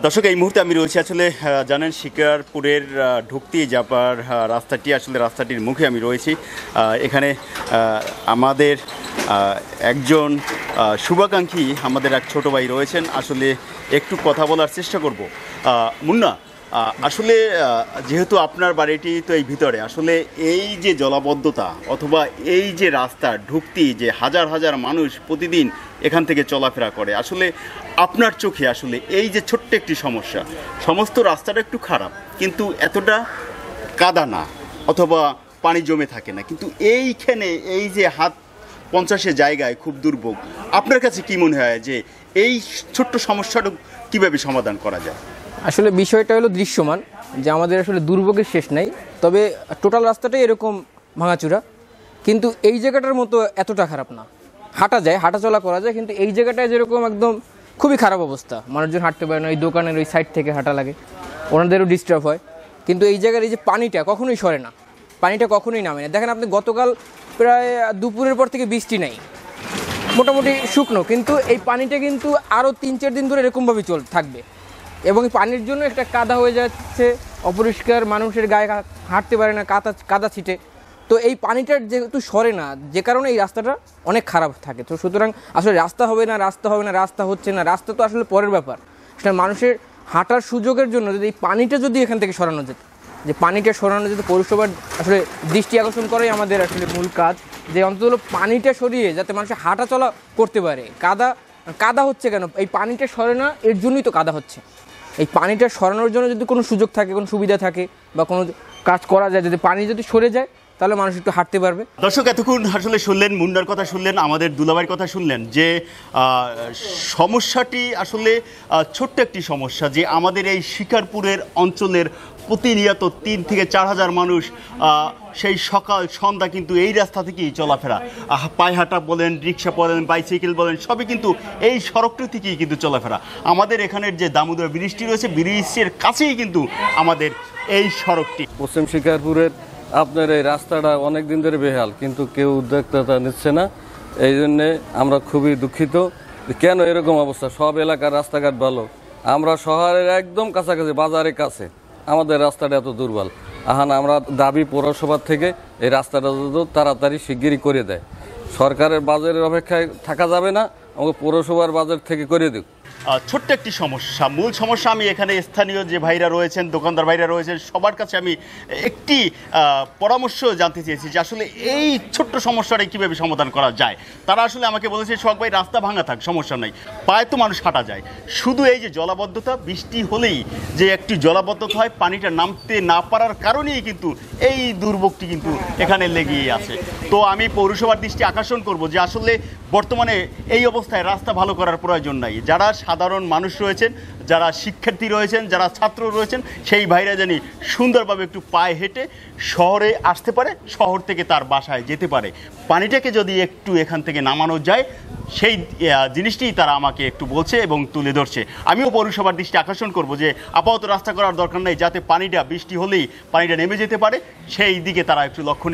দর্শক, এই মুহূর্তে আমি রয়েছি আসলে জানেন শিকারপুরের ঢুকতেই যাবার রাস্তাটির মুখে আমি রয়েছি। এখানে আমাদের একজন শুভাকাঙ্ক্ষী আমাদের এক ছোট ভাই রয়েছেন, আসলে একটু কথা বলার চেষ্টা করব। মুন্না, আসলে যেহেতু আপনার বাড়িটি তো এই ভিতরে, আসলে এই যে জলাবদ্ধতা অথবা এই যে রাস্তা ঢুকতেই যে হাজার হাজার মানুষ প্রতিদিন এখান থেকে চলাফেরা করে, আসলে আপনার চোখে আসলে এই যে ছোট্ট একটি সমস্যা, সমস্ত রাস্তাটা একটু খারাপ কিন্তু এতটা কাদা না অথবা পানি জমে থাকে না, কিন্তু এইখানে এই যে হাত 50 জায়গায় খুব দুর্ভোগ, আপনার কাছে কি মনে হয় যে এই ছোট্ট সমস্যাটা কীভাবে সমাধান করা যায়? আসলে বিষয়টা হলো দৃশ্যমান যে আমাদের আসলে দুর্ভোগের শেষ নাই, তবে টোটাল রাস্তাটাই এরকম ভাঙাচুরা, কিন্তু এই জায়গাটার মতো এতটা খারাপ না। হাঁটা যায়, হাঁটাচলা করা যায়, কিন্তু এই জায়গাটায় যেরকম একদম খুবই খারাপ অবস্থা, মানুষজন হাঁটতে পারে না, ওই দোকানের ওই সাইড থেকে হাঁটা লাগে, ওনাদেরও ডিস্টার্ব হয়। কিন্তু এই জায়গার এই যে পানিটা কখনোই সরে না, পানিটা কখনোই নামে না। দেখেন আপনি গতকাল প্রায় দুপুরের পর থেকে বৃষ্টি নেই, মোটামুটি শুকনো, কিন্তু এই পানিটা কিন্তু আরও 3-4 দিন ধরে এরকমভাবেই থাকবে, এবং এই পানির জন্য একটা কাদা হয়ে যাচ্ছে, অপরিষ্কার, মানুষের গায়ে হাঁটতে পারে না, কাদা ছিটে। তো এই পানিটার যেহেতু সরে না, যে কারণে এই রাস্তাটা অনেক খারাপ থাকে। তো সুতরাং আসলে রাস্তা হবে না, রাস্তা হচ্ছে না, রাস্তা তো আসলে পরের ব্যাপার, সেটা মানুষের হাঁটার সুযোগের জন্য যদি এই পানিটা যদি এখান থেকে সরানো যেত, যে পানিটা সরানো যেত, পৌরসভার আসলে দৃষ্টি আকর্ষণ করাই আমাদের আসলে মূল কাজ, যে অন্তত পানিটা সরিয়ে যাতে মানুষের হাঁটা চলা করতে পারে। কাদা হচ্ছে কেন? এই পানিটা সরে না, এর জন্যই তো কাদা হচ্ছে। এই পানিটা সরানোর জন্য যদি কোনো সুযোগ থাকে, কোনো সুবিধা থাকে বা কোনো কাজ করা যায়, যদি পানি যদি সরে যায় তাহলে মানুষ একটু হাঁটতে পারবে। দর্শক, এতক্ষণ আসলে শুনলেন মুন্নার কথা, শুনলেন আমাদের দুলাভাইয়ের কথা, শুনলেন যে সমস্যাটি আসলে ছোট্ট একটি সমস্যা, যে আমাদের এই শিকারপুরের অঞ্চলের প্রতিনিয়ত 3 থেকে 4 হাজার মানুষ সেই সকাল সন্ধ্যা কিন্তু এই রাস্তা থেকেই চলাফেরা, পায়ে হাঁটা বলেন, রিক্সা বলেন, বাইসাইকেল বলেন, সবই কিন্তু এই সড়কটি থেকেই কিন্তু চলাফেরা। আমাদের এখানের যে দামোদর ব্রিজটি রয়েছে, ব্রিজের কাছেই কিন্তু আমাদের এই সড়কটি। পশ্চিম শিকারপুরের আপনার এই রাস্তাটা অনেক দিন ধরে বেহাল, কিন্তু কেউ উদ্যোক্তা নিচ্ছে না। এই জন্যে আমরা খুবই দুঃখিত কেন এরকম অবস্থা। সব এলাকার রাস্তাঘাট ভালো, আমরা শহরের একদম কাছাকাছি, বাজারের কাছে, আমাদের রাস্তাটা এত দুর্বল। আমরা দাবি পৌরসভার থেকে এই রাস্তাটা যদি তাড়াতাড়ি শিগগিরই করে দেয়। সরকারের বাজারের অপেক্ষায় থাকা যাবে না, আমাকে পৌরসভার বাজার থেকে করে দিক। ছোট্ট একটি সমস্যা, মূল সমস্যা আমি এখানে স্থানীয় যে ভাইরা রয়েছেন, দোকানদার ভাইরা রয়েছেন, সবার কাছে আমি একটি পরামর্শ জানতে চেয়েছি যে আসলে এই ছোট্ট সমস্যাটা কীভাবে সমাধান করা যায়। তারা আসলে আমাকে বলেছে, সোহাগ ভাই রাস্তা ভাঙা থাক, সমস্যা নাই, পায়ে তো মানুষ হাঁটা যায়, শুধু এই যে জলাবদ্ধতা, বৃষ্টি হলেই যে একটি জলাবদ্ধতা হয়, পানিটা নামতে না পারার কারণেই কিন্তু এই দুর্ভোগটি কিন্তু এখানে লেগেই আছে। তো আমি পৌরসভার দৃষ্টি আকর্ষণ করব যে আসলে বর্তমানে এই অবস্থায় রাস্তা ভালো করার প্রয়োজন নাই। যারা সাধারণ মানুষ রয়েছেন, যারা শিক্ষার্থী রয়েছেন, যারা ছাত্র রয়েছেন, সেই ভাইরা জানি সুন্দরভাবে একটু পায়ে হেঁটে শহরে আসতে পারে, শহর থেকে তার বাসায় যেতে পারে। পানিটাকে যদি একটু এখান থেকে নামানো যায়, সেই জিনিসটিই তারা আমাকে একটু বলছে এবং তুলে ধরছে। আমিও পৌরসভার দৃষ্টি আকর্ষণ করব যে আপাতত রাস্তা করার দরকার নেই, যাতে পানিটা বৃষ্টি হলেই পানিটা নেমে যেতে পারে, সেই দিকে তারা একটু লক্ষ্য